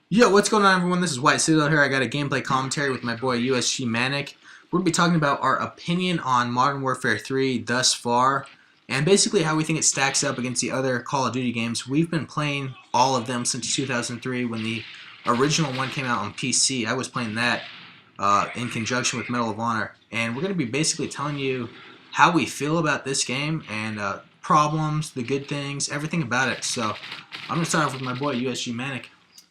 Yo, what's going on, everyone? This is White Citadel here. I got a gameplay commentary with my boy USG Manic. We're going to be talking about our opinion on Modern Warfare 3 thus far, and basically how we think it stacks up against the other Call of Duty games. We've been playing all of them since 2003 when the original one came out on PC. I was playing that in conjunction with Medal of Honor, and we're going to be basically telling you how we feel about this game and problems, the good things, everything about it. So I'm going to start off with my boy USG Manic.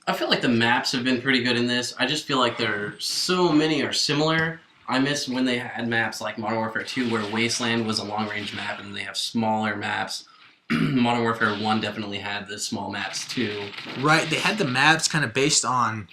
I feel like the maps have been pretty good in this. I just feel like there so many are similar. I miss when they had maps like Modern Warfare 2 where Wasteland was a long-range map and they have smaller maps. Modern Warfare 1 definitely had the small maps too. Right, they had the maps kind of based on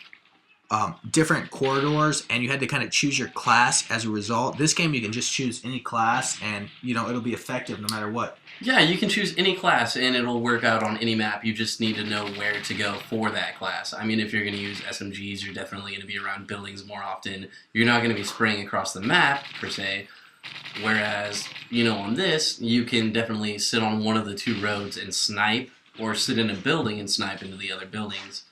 different corridors, and you had to kind of choose your class as a result. This game, you can just choose any class, and it'll be effective no matter what. Yeah, you can choose any class and it'll work out on any map. You just need to know where to go for that class. I mean, if you're going to use SMGs, you're definitely going to be around buildings more often. You're not going to be spraying across the map, per se. Whereas, on this, you can definitely sit on one of the two roads and snipe, or sit in a building and snipe into the other buildings.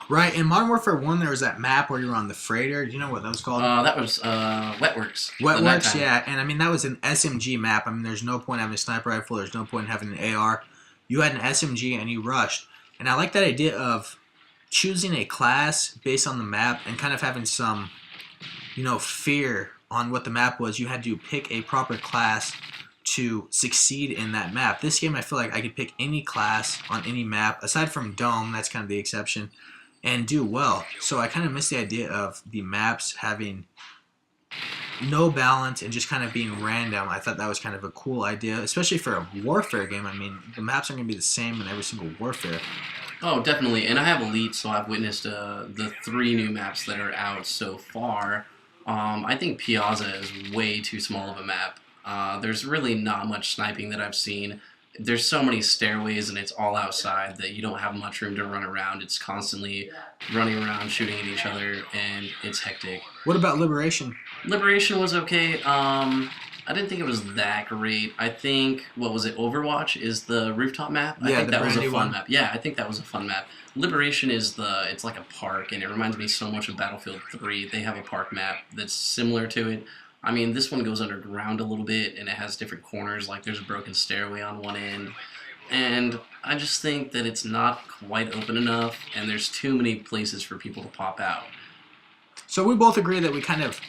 Right, in Modern Warfare 1, there was that map where you were on the freighter. Do you know what that was called? That was Wetworks. Wetworks, yeah. And I mean, that was an SMG map. I mean, there's no point having a sniper rifle. There's no point in having an AR. You had an SMG and you rushed. And I like that idea of choosing a class based on the map and kind of having some, fear on what the map was. You had to pick a proper class to succeed in that map. This game, I feel like I could pick any class on any map, aside from Dome. That's kind of the exception, and do well. So I kind of miss the idea of the maps having no balance and just kind of being random. I thought that was kind of a cool idea, especially for a Warfare game. I mean, the maps aren't going to be the same in every single Warfare. Oh, definitely. And I have Elite, so I've witnessed the 3 new maps that are out so far. I think Piazza is way too small of a map. There's really not much sniping that I've seen. There's so many stairways and it's all outside that you don't have much room to run around. It's constantly running around, shooting at each other, and it's hectic. What about Liberation? Liberation was okay. I didn't think it was that great. I think, what was it, Overwatch is the rooftop map? Yeah, I think the that was a brand new fun one. map. Yeah, I think that was a fun map. Liberation is it's like a park, and it reminds me so much of Battlefield 3. They have a park map that's similar to it. I mean, this one goes underground a little bit, and it has different corners, like there's a broken stairway on one end. And I just think that it's not quite open enough, and there's too many places for people to pop out. So we both agree that we kind of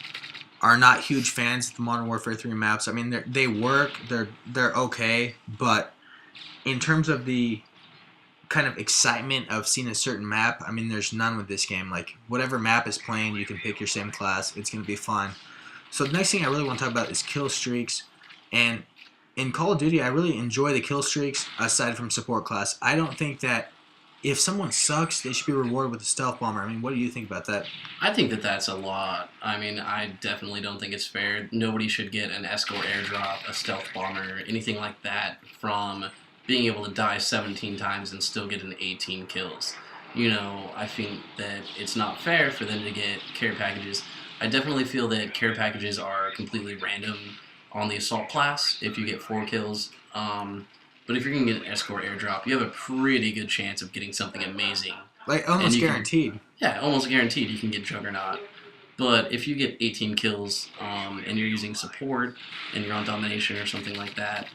are not huge fans of the Modern Warfare 3 maps. I mean, they work, they're okay, but in terms of the kind of excitement of seeing a certain map, I mean, there's none with this game. Like, whatever map is playing, you can pick your same class. It's going to be fun. So the next thing I really want to talk about is kill streaks. And in Call of Duty, I really enjoy the kill streaks aside from support class. I don't think that if someone sucks, they should be rewarded with a stealth bomber. I mean, what do you think about that? I think that that's a lot. I mean, I definitely don't think it's fair. Nobody should get an escort airdrop, a stealth bomber, anything like that from being able to die 17 times and still get an 18 kills. I think that it's not fair for them to get care packages. I definitely feel that care packages are completely random on the assault class if you get 4 kills. But if you're going to get an escort airdrop, you have a pretty good chance of getting something amazing. Like, almost guaranteed. Yeah, almost guaranteed you can get Juggernaut. But if you get 18 kills and you're using support and you're on domination or something like that,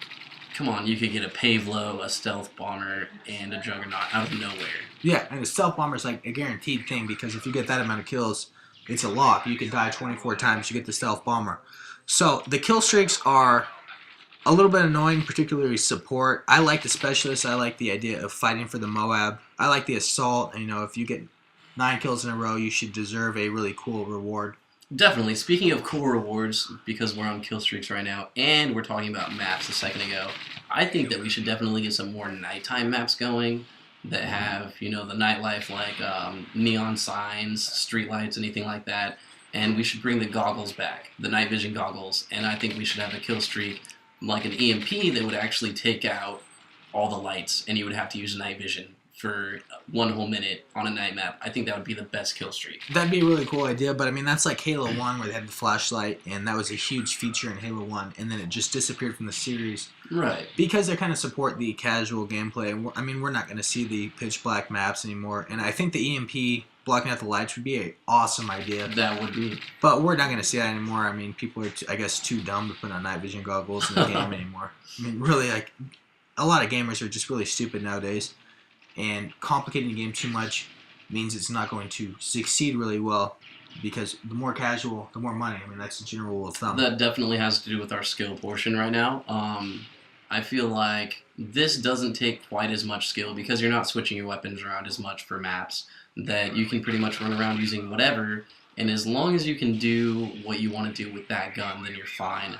come on, you could get a Pavlo, a stealth bomber, and a Juggernaut out of nowhere. Yeah, and the stealth bomber is like a guaranteed thing because if you get that amount of kills, it's a lock. You can die 24 times, you get the stealth bomber. So the kill streaks are a little bit annoying, particularly support. I like the specialists. I like the idea of fighting for the Moab. I like the assault. And, if you get 9 kills in a row, you should deserve a really cool reward. Definitely. Speaking of cool rewards, because we're on kill streaks right now, and we're talking about maps a second ago, I think that we should definitely get some more nighttime maps going that have, the nightlife like neon signs, streetlights, anything like that. And we should bring the goggles back, the night vision goggles, and I think we should have a kill streak like an EMP that would actually take out all the lights, and you would have to use night vision for 1 whole minute on a night map, I think that would be the best kill streak. That'd be a really cool idea, but I mean, that's like Halo 1 where they had the flashlight, and that was a huge feature in Halo 1, and then it just disappeared from the series. Right. Because they kind of support the casual gameplay. I mean, we're not going to see the pitch black maps anymore, and I think the EMP blocking out the lights would be an awesome idea. That would be. But we're not going to see that anymore. I mean, people are, I guess, too dumb to put on night vision goggles in the game anymore. I mean, really, like, a lot of gamers are just really stupid nowadays. And complicating the game too much means it's not going to succeed really well, because the more casual, the more money. I mean, that's the general rule of thumb. That definitely has to do with our skill portion right now. I feel like this doesn't take quite as much skill because you're not switching your weapons around as much for maps, that you can pretty much run around using whatever, and as long as you can do what you want to do with that gun, then you're fine.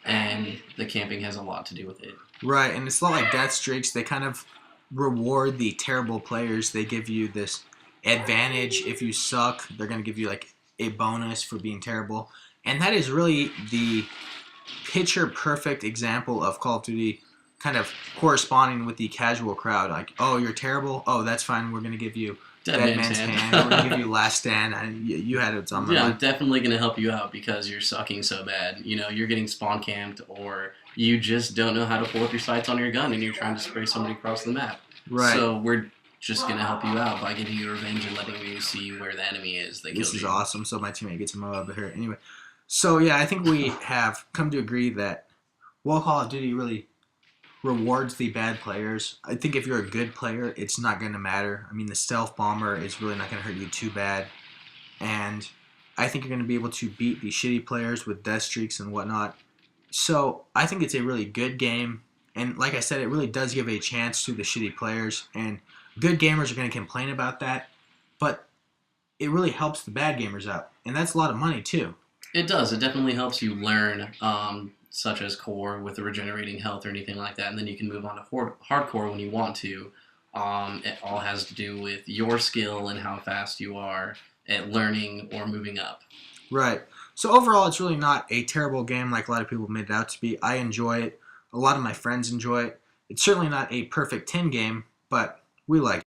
And the camping has a lot to do with it. Right, and it's not like death streaks. They kind of reward the terrible players. They give you this advantage. If you suck, they're going to give you like a bonus for being terrible. And that is really the picture perfect example of Call of Duty kind of corresponding with the casual crowd. Like, oh, you're terrible? Oh, that's fine. We're going to give you Dead Man's Hand. We're going to give you Last Stand. And you had it on my mind. I'm definitely going to help you out because you're sucking so bad. You know, you're getting spawn camped, or you just don't know how to pull up your sights on your gun and you're trying to spray somebody across the map. Right. So we're just going to help you out by giving you revenge and letting you see where the enemy is. This is awesome. So my teammate gets him over here. Anyway, so yeah, I think we have come to agree that while Call of Duty really rewards the bad players, I think if you're a good player, it's not going to matter. I mean, the stealth bomber is really not going to hurt you too bad. And I think you're going to be able to beat the shitty players with death streaks and whatnot. So I think it's a really good game. And like I said, it really does give a chance to the shitty players. And good gamers are going to complain about that. But it really helps the bad gamers out. And that's a lot of money, too. It does. It definitely helps you learn, such as core with the regenerating health or anything like that. And then you can move on to hardcore when you want to. It all has to do with your skill and how fast you are at learning or moving up. Right. So overall, it's really not a terrible game like a lot of people made it out to be. I enjoy it. A lot of my friends enjoy it. It's certainly not a perfect 10 game, but we like it.